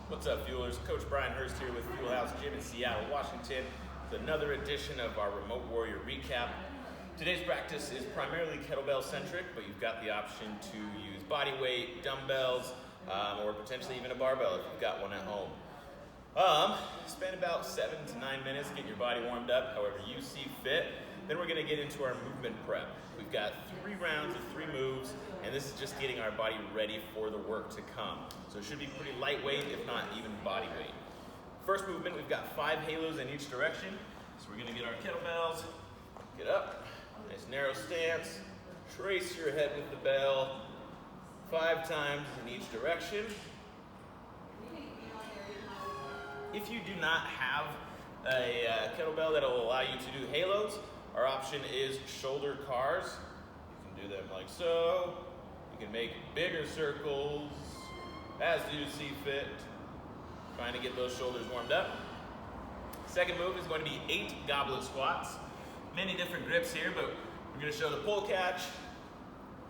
What's up, Fuelers? Coach Brian Hurst here with Fuel House Gym in Seattle, Washington, with another edition of our Remote Warrior Recap. Today's practice is primarily kettlebell-centric, but you've got the option to use body weight, dumbbells, or potentially even a barbell if you've got one at home. Spend about 7 to 9 minutes getting your body warmed up, however you see fit. Then we're going to get into our movement prep. We've got 3 rounds of 3 moves, and this is just getting our body ready for the work to come. So it should be pretty lightweight, if not even body weight. First movement, we've got 5 halos in each direction. So we're going to get our kettlebells, get up, nice narrow stance, trace your head with the bell 5 times in each direction. If you do not have a kettlebell that will allow you to do halos, our option is shoulder cars. You can do them like so. You can make bigger circles, as you see fit. Trying to get those shoulders warmed up. Second move is going to be 8 goblet squats. Many different grips here, but we're going to show the pull catch.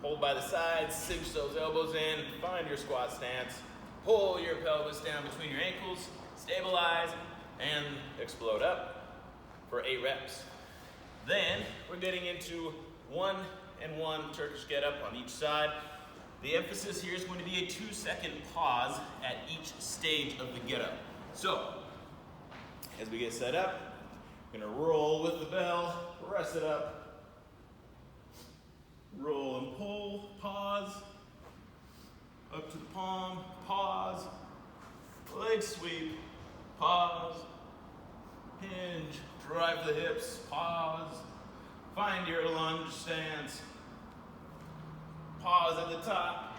Hold by the sides, cinch those elbows in, find your squat stance. Pull your pelvis down between your ankles, stabilize, and explode up for 8 reps. Then we're getting into 1 and 1 Turkish get up on each side. The emphasis here is going to be a 2-second pause at each stage of the get up. So, as we get set up, we're gonna roll with the bell, press it up, roll and pull, pause, up to the palm, pause, leg sweep, pause, hinge, drive the hips, pause, find your lunge stance, pause at the top,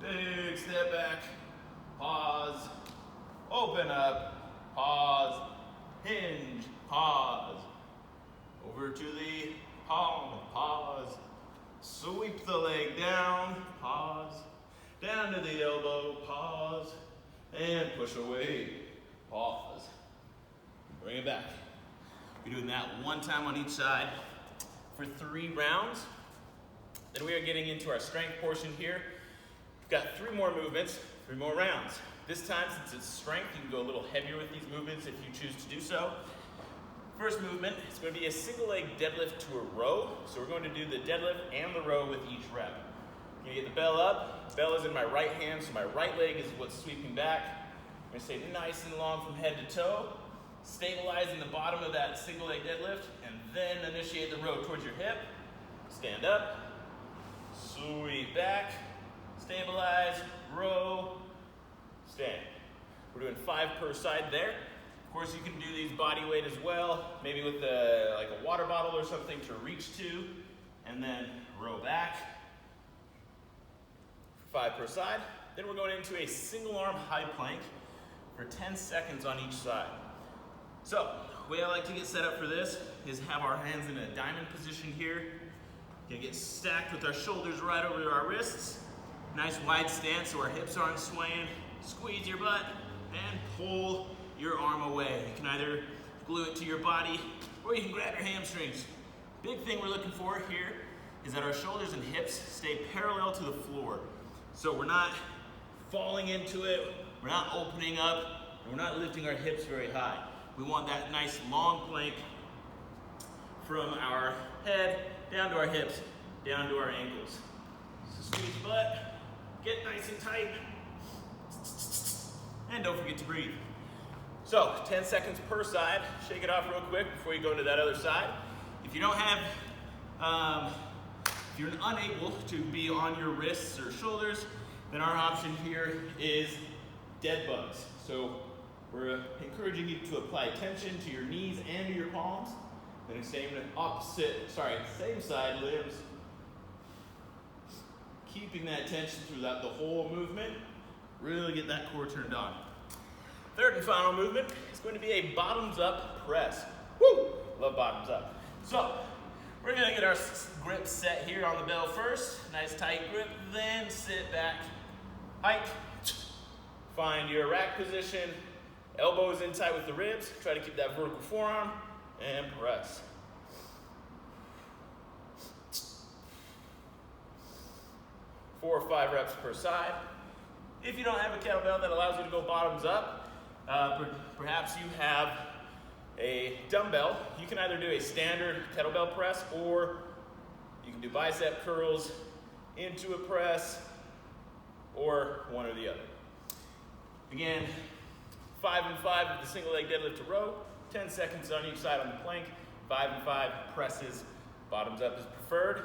big step back, pause, open up, pause, hinge, pause, over to the palm, pause, sweep the leg down, pause, down to the elbow, pause, and push away, pause. Bring it back. We're doing that 1 time on each side for 3 rounds. Then we are getting into our strength portion here. We've got 3 more movements, 3 more rounds. This time, since it's strength, you can go a little heavier with these movements if you choose to do so. First movement is going to be a single leg deadlift to a row. So we're going to do the deadlift and the row with each rep. I'm going to get the bell up. Bell is in my right hand, so my right leg is what's sweeping back. I'm going to stay nice and long from head to toe. Stabilizing the bottom of that single leg deadlift, and then initiate the row towards your hip. Stand up, sweep back, stabilize, row, stand. We're doing 5 per side there. Of course, you can do these body weight as well, maybe with like a water bottle or something to reach to, and then row back. 5 per side. Then we're going into a single arm high plank for 10 seconds on each side. So, the way I like to get set up for this is have our hands in a diamond position here. Gonna get stacked with our shoulders right over our wrists. Nice wide stance so our hips aren't swaying. Squeeze your butt and pull your arm away. You can either glue it to your body or you can grab your hamstrings. Big thing we're looking for here is that our shoulders and hips stay parallel to the floor. So we're not falling into it, we're not opening up, and we're not lifting our hips very high. We want that nice long plank from our head down to our hips, down to our ankles. So squeeze your butt, get nice and tight, and don't forget to breathe. So 10 seconds per side. Shake it off real quick before you go to that other side. If you don't have, if you're unable to be on your wrists or shoulders, then our option here is dead bugs. So we're encouraging you to apply tension to your knees and to your palms. Then same side limbs. Keeping that tension throughout the whole movement. Really get that core turned on. Third and final movement is going to be a bottoms up press. Woo! Love bottoms up. So we're gonna get our grip set here on the bell first. Nice tight grip, then sit back, hike. Find your rack position. Elbows in tight with the ribs. Try to keep that vertical forearm and press. 4 or 5 reps per side. If you don't have a kettlebell that allows you to go bottoms up, perhaps you have a dumbbell. You can either do a standard kettlebell press, or you can do bicep curls into a press, or one or the other. Again, 5 and 5 with the single leg deadlift to row, 10 seconds on each side on the plank, 5 and 5 presses, bottoms up is preferred.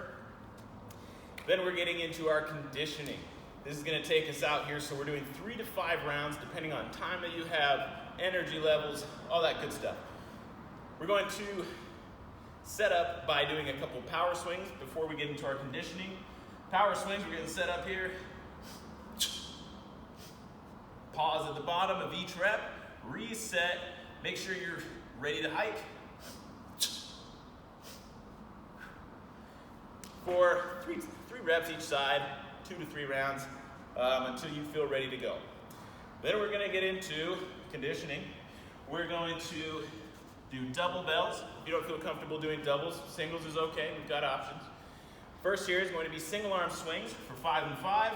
Then we're getting into our conditioning. This is going to take us out here, so we're doing 3 to 5 rounds depending on time that you have, energy levels, all that good stuff. We're going to set up by doing a couple power swings before we get into our conditioning. Power swings, we're getting set up here. Pause at the bottom of each rep, reset, make sure you're ready to hike. For three reps each side, 2 to 3 rounds, until you feel ready to go. Then we're going to get into conditioning. We're going to do double bells. If you don't feel comfortable doing doubles, singles is okay, we've got options. First here is going to be single arm swings for 5 and 5.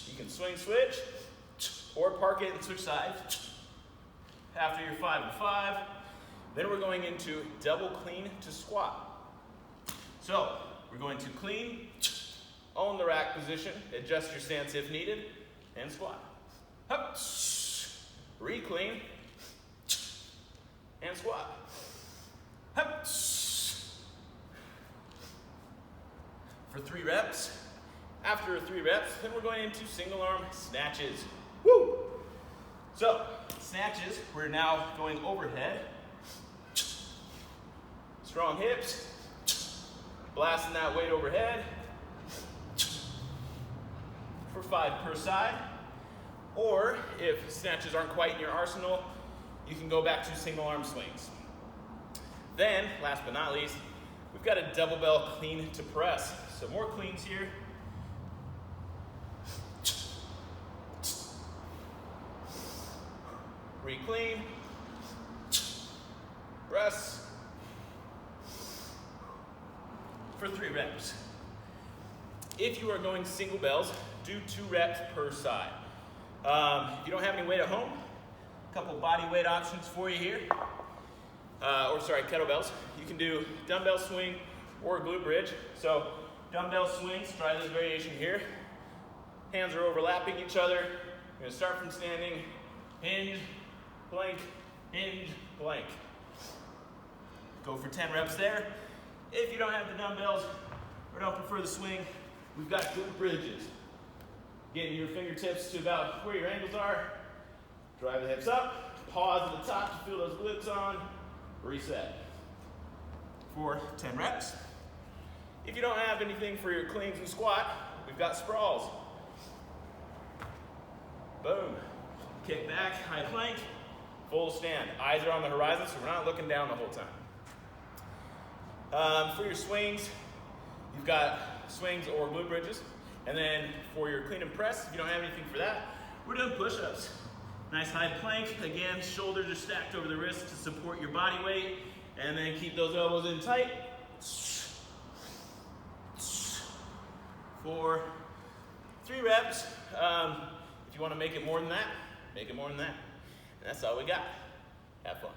You can swing switch, or park it and switch sides. After your 5 and 5, then we're going into double clean to squat. So we're going to clean, own the rack position, adjust your stance if needed, and squat. Hup, re-clean, and squat. Hup. For 3 reps. After 3 reps, then we're going into single arm snatches. Woo! So, snatches, we're now going overhead. Strong hips. Blasting that weight overhead. For 5 per side. Or, if snatches aren't quite in your arsenal, you can go back to single arm swings. Then, last but not least, we've got a double bell clean to press. So more cleans here. Re-clean, press, for 3 reps. If you are going single bells, do 2 reps per side. If you don't have any weight at home, a couple body weight options for you here. Kettlebells. You can do dumbbell swing or glute bridge. So dumbbell swings, try this variation here. Hands are overlapping each other. You're going to start from standing, hinge, plank, hinge, plank. Go for 10 reps there. If you don't have the dumbbells or don't prefer the swing, we've got glute bridges. Getting your fingertips to about where your ankles are. Drive the hips up. Pause at the top to feel those glutes on. Reset. For 10 reps. If you don't have anything for your cleans and squat, we've got sprawls. Boom. Kick back, high plank. Full stand. Eyes are on the horizon, so we're not looking down the whole time. For your swings, you've got swings or glute bridges. And then for your clean and press, if you don't have anything for that, we're doing push-ups. Nice high plank. Again, shoulders are stacked over the wrists to support your body weight. And then keep those elbows in tight. For 3 reps. If you want to make it more than that, make it more than that. And that's all we got. Have fun.